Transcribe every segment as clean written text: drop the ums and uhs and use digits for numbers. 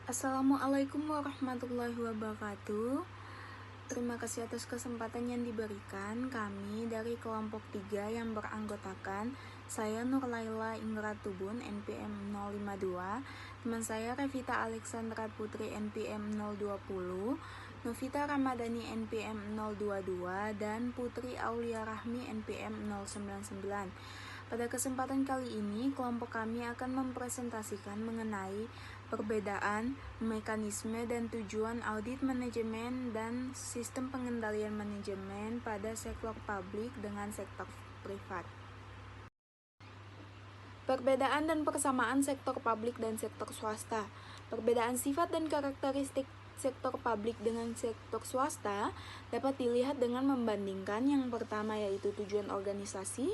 Assalamualaikum warahmatullahi wabarakatuh. Terima kasih atas kesempatan yang diberikan. Kami dari kelompok 3 yang beranggotakan saya Nurlaila Ingratubun NPM 052, teman saya Revita Alexandra Putri NPM 020, Novita Ramadhani NPM 022, dan Putri Aulia Rahmi NPM 099. Pada kesempatan kali ini, kelompok kami akan mempresentasikan mengenai perbedaan, mekanisme, dan tujuan audit manajemen dan sistem pengendalian manajemen pada sektor publik dengan sektor privat. Perbedaan dan persamaan sektor publik dan sektor swasta. Perbedaan sifat dan karakteristik sektor publik dengan sektor swasta dapat dilihat dengan membandingkan yang pertama yaitu tujuan organisasi,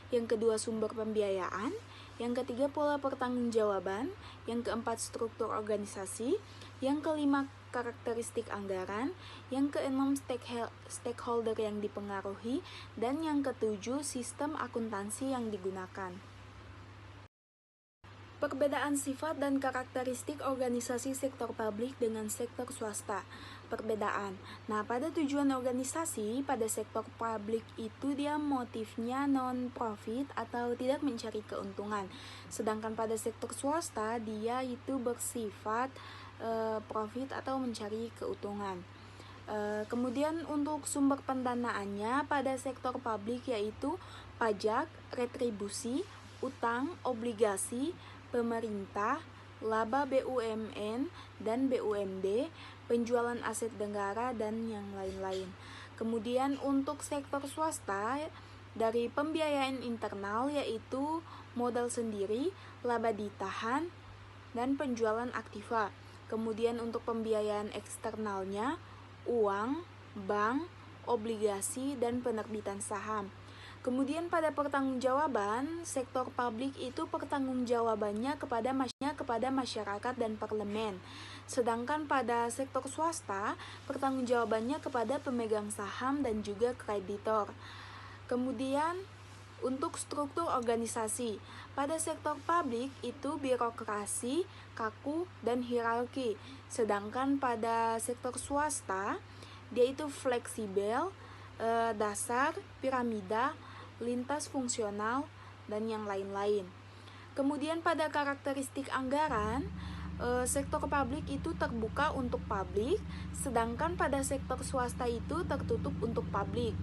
yang kedua sumber pembiayaan, yang ketiga pola pertanggungjawaban, yang keempat struktur organisasi, yang kelima karakteristik anggaran, yang keenam stakeholder yang dipengaruhi, dan yang ketujuh sistem akuntansi yang digunakan. Perbedaan sifat dan karakteristik organisasi sektor publik dengan sektor swasta. Perbedaan. Nah, pada tujuan organisasi pada sektor publik itu dia motifnya non-profit atau tidak mencari keuntungan. Sedangkan pada sektor swasta dia itu bersifat profit atau mencari keuntungan. Kemudian untuk sumber pendanaannya pada sektor publik yaitu pajak, retribusi, utang, obligasi, pemerintah, laba BUMN dan BUMD, penjualan aset negara, dan yang lain-lain. Kemudian untuk sektor swasta, dari pembiayaan internal yaitu modal sendiri, laba ditahan, dan penjualan aktiva. Kemudian untuk pembiayaan eksternalnya, uang, bank, obligasi, dan penerbitan saham. Kemudian pada pertanggungjawaban, sektor publik itu pertanggungjawabannya kepada masyarakat dan parlemen. Sedangkan pada sektor swasta, pertanggungjawabannya kepada pemegang saham dan juga kreditor. Kemudian untuk struktur organisasi, pada sektor publik itu birokrasi, kaku, dan hierarki. Sedangkan pada sektor swasta, dia itu fleksibel, dasar, piramida, lintas fungsional, dan yang lain-lain. Kemudian pada karakteristik anggaran, sektor publik itu terbuka untuk publik, sedangkan pada sektor swasta itu tertutup untuk publik.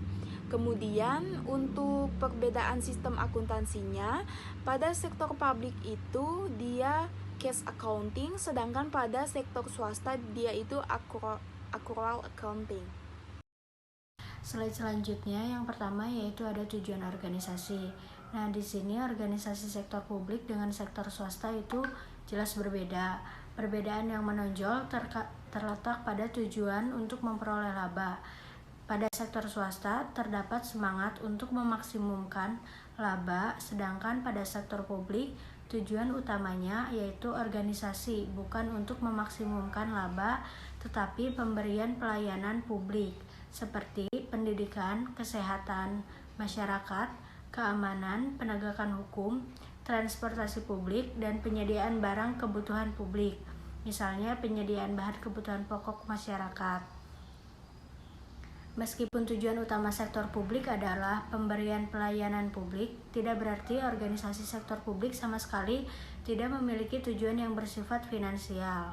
Kemudian untuk perbedaan sistem akuntansinya, pada sektor publik itu dia cash accounting, sedangkan pada sektor swasta dia itu accrual accounting. Slide selanjutnya yang pertama yaitu ada tujuan organisasi. Nah, di sini organisasi sektor publik dengan sektor swasta itu jelas berbeda. Perbedaan yang menonjol terletak pada tujuan untuk memperoleh laba. Pada sektor swasta terdapat semangat untuk memaksimumkan laba, sedangkan pada sektor publik tujuan utamanya yaitu organisasi bukan untuk memaksimumkan laba, tetapi pemberian pelayanan publik seperti pendidikan, kesehatan, masyarakat, keamanan, penegakan hukum, transportasi publik, dan penyediaan barang kebutuhan publik, misalnya penyediaan bahan kebutuhan pokok masyarakat. Meskipun tujuan utama sektor publik adalah pemberian pelayanan publik, tidak berarti organisasi sektor publik sama sekali tidak memiliki tujuan yang bersifat finansial.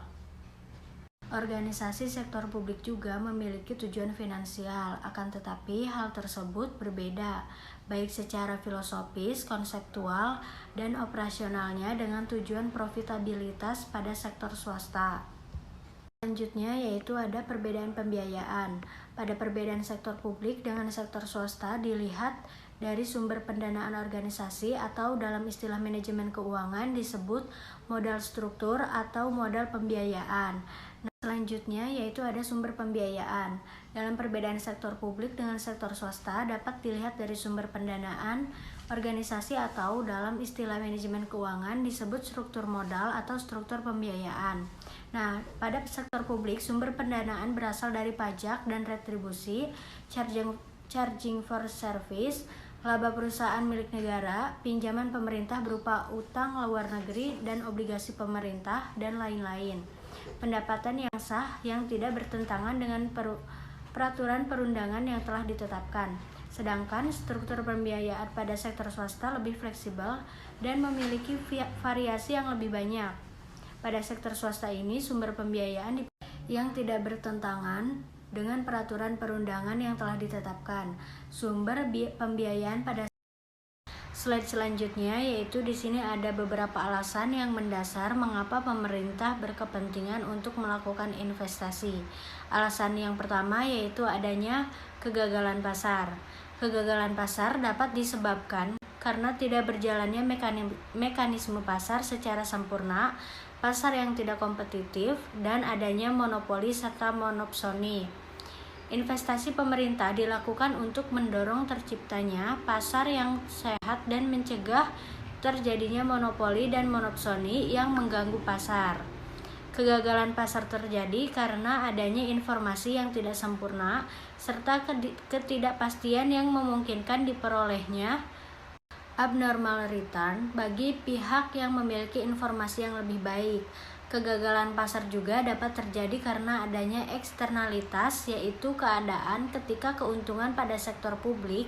Organisasi sektor publik juga memiliki tujuan finansial, akan tetapi hal tersebut berbeda, baik secara filosofis, konseptual, dan operasionalnya dengan tujuan profitabilitas pada sektor swasta. Selanjutnya yaitu ada perbedaan pembiayaan. Pada perbedaan sektor publik dengan sektor swasta dilihat dari sumber pendanaan organisasi atau dalam istilah manajemen keuangan disebut modal struktur atau modal pembiayaan. Selanjutnya yaitu ada sumber pembiayaan. Dalam perbedaan sektor publik dengan sektor swasta dapat dilihat dari sumber pendanaan organisasi atau dalam istilah manajemen keuangan disebut struktur modal atau struktur pembiayaan. Nah, pada sektor publik sumber pendanaan berasal dari pajak dan retribusi, charging for service, laba perusahaan milik negara, pinjaman pemerintah berupa utang luar negeri dan obligasi pemerintah, dan lain-lain. pendapatan yang sah yang tidak bertentangan dengan peraturan perundangan yang telah ditetapkan. Sedangkan struktur pembiayaan pada sektor swasta lebih fleksibel dan memiliki variasi yang lebih banyak. Pada sektor swasta ini, sumber pembiayaan yang tidak bertentangan dengan peraturan perundangan yang telah ditetapkan. Sumber pembiayaan pada slide selanjutnya yaitu di sini ada beberapa alasan yang mendasar mengapa pemerintah berkepentingan untuk melakukan investasi. Alasan yang pertama yaitu adanya kegagalan pasar. Kegagalan pasar dapat disebabkan karena tidak berjalannya mekanisme pasar secara sempurna, pasar yang tidak kompetitif, dan adanya monopoli serta monopsoni. Investasi pemerintah dilakukan untuk mendorong terciptanya pasar yang sehat dan mencegah terjadinya monopoli dan monopsoni yang mengganggu pasar. Kegagalan pasar terjadi karena adanya informasi yang tidak sempurna serta ketidakpastian yang memungkinkan diperolehnya abnormal return bagi pihak yang memiliki informasi yang lebih baik. Kegagalan pasar juga dapat terjadi karena adanya eksternalitas, yaitu keadaan ketika keuntungan pada sektor publik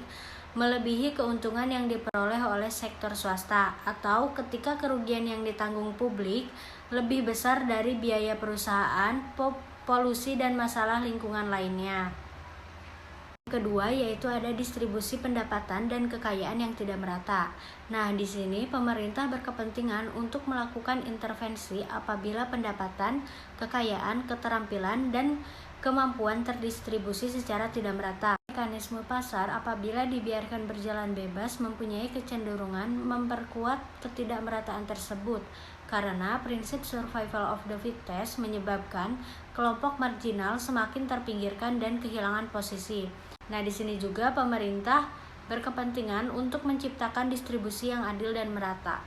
melebihi keuntungan yang diperoleh oleh sektor swasta, atau ketika kerugian yang ditanggung publik lebih besar dari biaya perusahaan, polusi, dan masalah lingkungan lainnya. Kedua yaitu ada distribusi pendapatan dan kekayaan yang tidak merata. Nah, di sini pemerintah berkepentingan untuk melakukan intervensi apabila pendapatan, kekayaan, keterampilan, dan kemampuan terdistribusi secara tidak merata. Mekanisme pasar apabila dibiarkan berjalan bebas mempunyai kecenderungan memperkuat ketidakmerataan tersebut, karena prinsip survival of the fittest menyebabkan kelompok marginal semakin terpinggirkan dan kehilangan posisi. Nah, di sini juga pemerintah berkepentingan untuk menciptakan distribusi yang adil dan merata.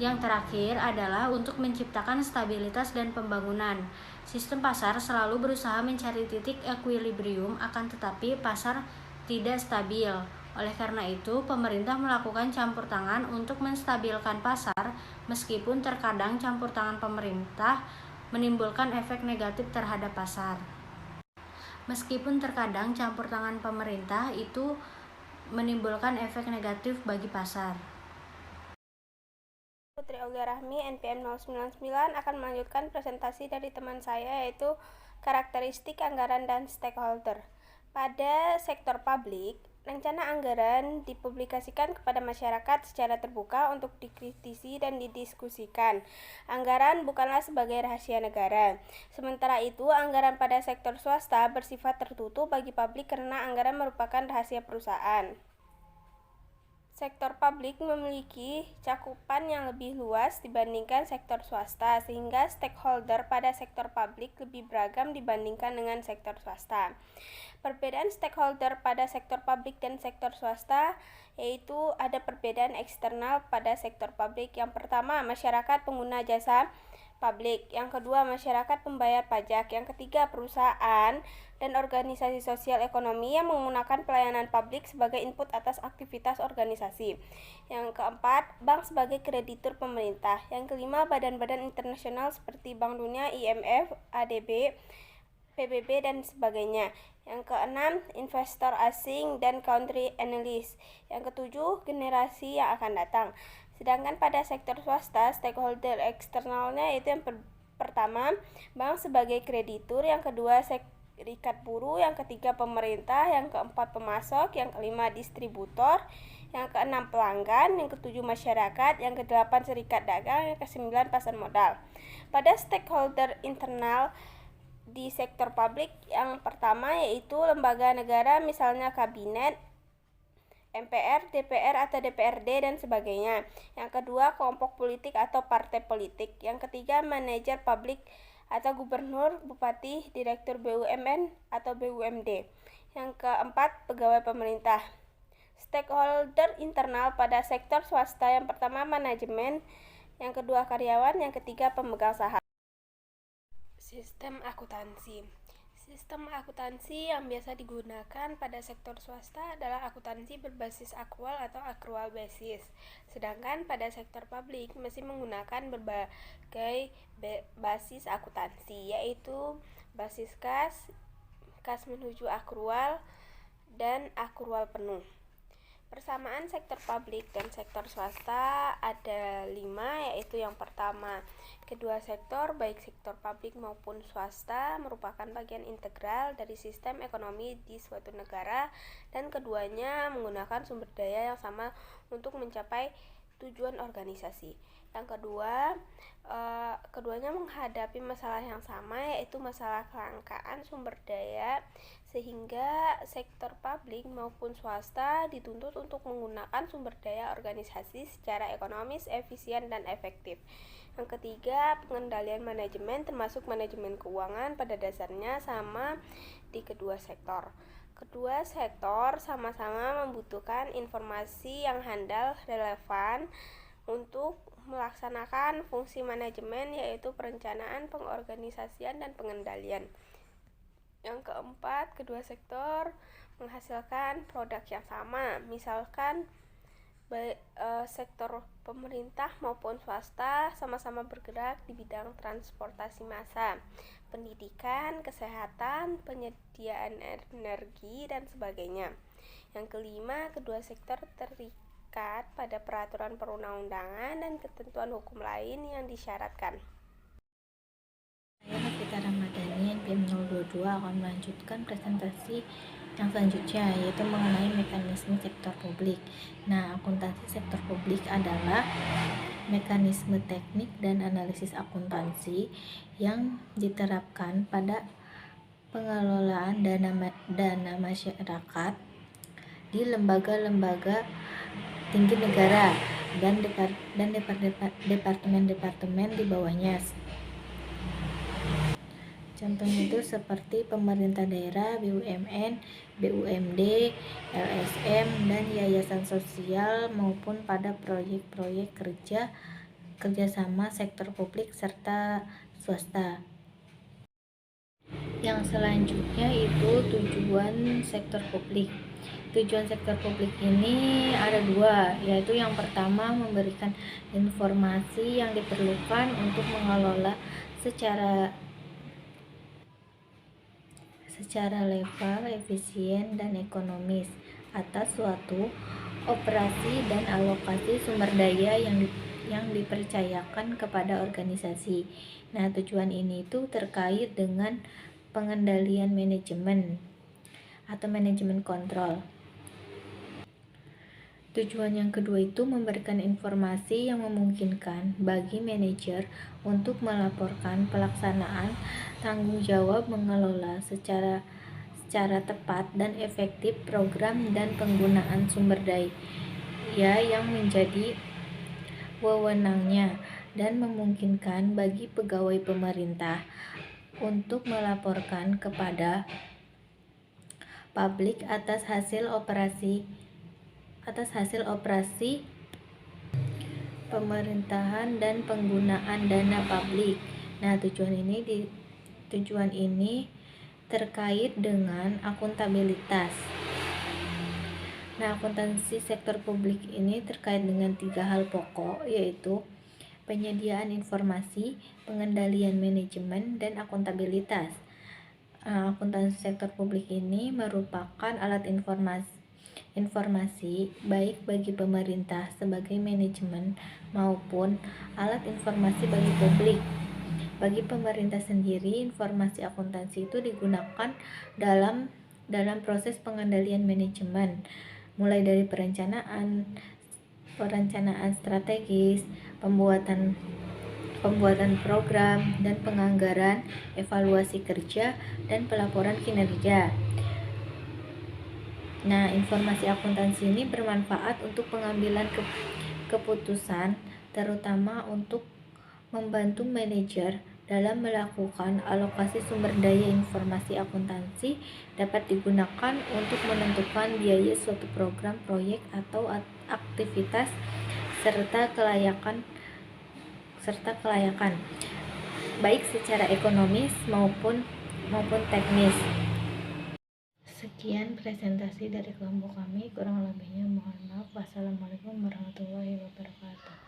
Yang terakhir adalah untuk menciptakan stabilitas dan pembangunan. Sistem pasar selalu berusaha mencari titik equilibrium, akan tetapi pasar tidak stabil. Oleh karena itu, pemerintah melakukan campur tangan untuk menstabilkan pasar, meskipun terkadang campur tangan pemerintah menimbulkan efek negatif terhadap pasar. Meskipun terkadang campur tangan pemerintah itu menimbulkan efek negatif bagi pasar. Putri Olga Rahmi, NPM 099 akan melanjutkan presentasi dari teman saya yaitu karakteristik anggaran dan stakeholder. Pada sektor publik, rencana anggaran dipublikasikan kepada masyarakat secara terbuka untuk dikritisi dan didiskusikan. Anggaran bukanlah sebagai rahasia negara. Sementara itu, anggaran pada sektor swasta bersifat tertutup bagi publik karena anggaran merupakan rahasia perusahaan. Sektor publik memiliki cakupan yang lebih luas dibandingkan sektor swasta, sehingga stakeholder pada sektor publik lebih beragam dibandingkan dengan sektor swasta. Perbedaan stakeholder pada sektor publik dan sektor swasta yaitu ada perbedaan eksternal pada sektor publik. Yang pertama, masyarakat pengguna jasa publik. Yang kedua, masyarakat pembayar pajak. Yang ketiga, perusahaan dan organisasi sosial ekonomi yang menggunakan pelayanan publik sebagai input atas aktivitas organisasi. Yang keempat, bank sebagai kreditur pemerintah. Yang kelima, badan-badan internasional seperti Bank Dunia, IMF, ADB, PBB, dan sebagainya. Yang keenam, investor asing dan country analyst. Yang ketujuh, generasi yang akan datang. Sedangkan pada sektor swasta, stakeholder eksternalnya itu yang pertama, bank sebagai kreditur, yang kedua serikat buruh, yang ketiga pemerintah, yang keempat pemasok, yang kelima distributor, yang keenam pelanggan, yang ketujuh masyarakat, yang kedelapan serikat dagang, yang kesembilan pasar modal. Pada stakeholder internal di sektor publik, yang pertama yaitu lembaga negara, misalnya kabinet, MPR, DPR atau DPRD dan sebagainya. Yang kedua, kelompok politik atau partai politik. Yang ketiga, manajer publik atau gubernur, bupati, direktur BUMN atau BUMD. Yang keempat, pegawai pemerintah. Stakeholder internal pada sektor swasta, yang pertama manajemen, yang kedua karyawan, yang ketiga pemegang saham. Sistem akuntansi. Sistem akuntansi yang biasa digunakan pada sektor swasta adalah akuntansi berbasis akrual atau accrual basis. Sedangkan pada sektor publik masih menggunakan berbagai basis akuntansi, yaitu basis kas menuju akrual, dan akrual penuh. Persamaan sektor publik dan sektor swasta ada 5, yaitu yang pertama, kedua sektor, baik sektor publik maupun swasta, merupakan bagian integral dari sistem ekonomi di suatu negara, dan keduanya menggunakan sumber daya yang sama untuk mencapai tujuan organisasi. Yang kedua, keduanya menghadapi masalah yang sama, yaitu masalah kelangkaan sumber daya, sehingga sektor publik maupun swasta dituntut untuk menggunakan sumber daya organisasi secara ekonomis, efisien, dan efektif. Yang ketiga, pengendalian manajemen termasuk manajemen keuangan pada dasarnya sama di kedua sektor. Kedua sektor sama-sama membutuhkan informasi yang handal, relevan untuk melaksanakan fungsi manajemen, yaitu perencanaan, pengorganisasian, dan pengendalian. Yang keempat, kedua sektor menghasilkan produk yang sama. Misalkan sektor pemerintah maupun swasta sama-sama bergerak di bidang transportasi massal, pendidikan, kesehatan, penyediaan energi, dan sebagainya. Yang kelima, kedua sektor terikat pada peraturan perundang-undangan dan ketentuan hukum lain yang disyaratkan. Saya Novita Ramadhani, NPM 022 akan melanjutkan presentasi yang selanjutnya, yaitu mengenai mekanisme sektor publik. Nah, akuntansi sektor publik adalah mekanisme teknik dan analisis akuntansi yang diterapkan pada pengelolaan dana masyarakat di lembaga-lembaga tinggi negara dan departemen-departemen di bawahnya. Contohnya itu seperti pemerintah daerah, BUMN, BUMD, LSM, dan yayasan sosial, maupun pada proyek-proyek kerjasama sektor publik serta swasta. Yang selanjutnya itu tujuan sektor publik. Tujuan sektor publik ini ada 2, yaitu yang pertama memberikan informasi yang diperlukan untuk mengelola secara level, efisien, dan ekonomis atas suatu operasi dan alokasi sumber daya yang dipercayakan kepada organisasi. Nah, tujuan ini itu terkait dengan pengendalian manajemen atau manajemen kontrol. Tujuan yang kedua itu memberikan informasi yang memungkinkan bagi manajer untuk melaporkan pelaksanaan tanggung jawab mengelola secara tepat dan efektif program dan penggunaan sumber daya yang menjadi wewenangnya, dan memungkinkan bagi pegawai pemerintah untuk melaporkan kepada publik atas hasil operasi pemerintahan dan penggunaan dana publik. Nah, tujuan ini terkait dengan akuntabilitas. Nah, akuntansi sektor publik ini terkait dengan 3 hal pokok, yaitu penyediaan informasi, pengendalian manajemen, dan akuntabilitas. Akuntansi sektor publik ini merupakan alat informasi baik bagi pemerintah sebagai manajemen maupun alat informasi bagi publik. Bagi pemerintah sendiri, informasi akuntansi itu digunakan dalam proses pengendalian manajemen, mulai dari perencanaan strategis, pembuatan program dan penganggaran, evaluasi kerja, dan pelaporan kinerja. Nah, informasi akuntansi ini bermanfaat untuk pengambilan keputusan, terutama untuk membantu manajer dalam melakukan alokasi sumber daya. Informasi akuntansi dapat digunakan untuk menentukan biaya suatu program, proyek, atau aktivitas serta kelayakan baik secara ekonomis maupun maupun teknis. Sekian presentasi dari kelompok kami, kurang lebihnya mohon maaf. Wassalamualaikum warahmatullahi wabarakatuh.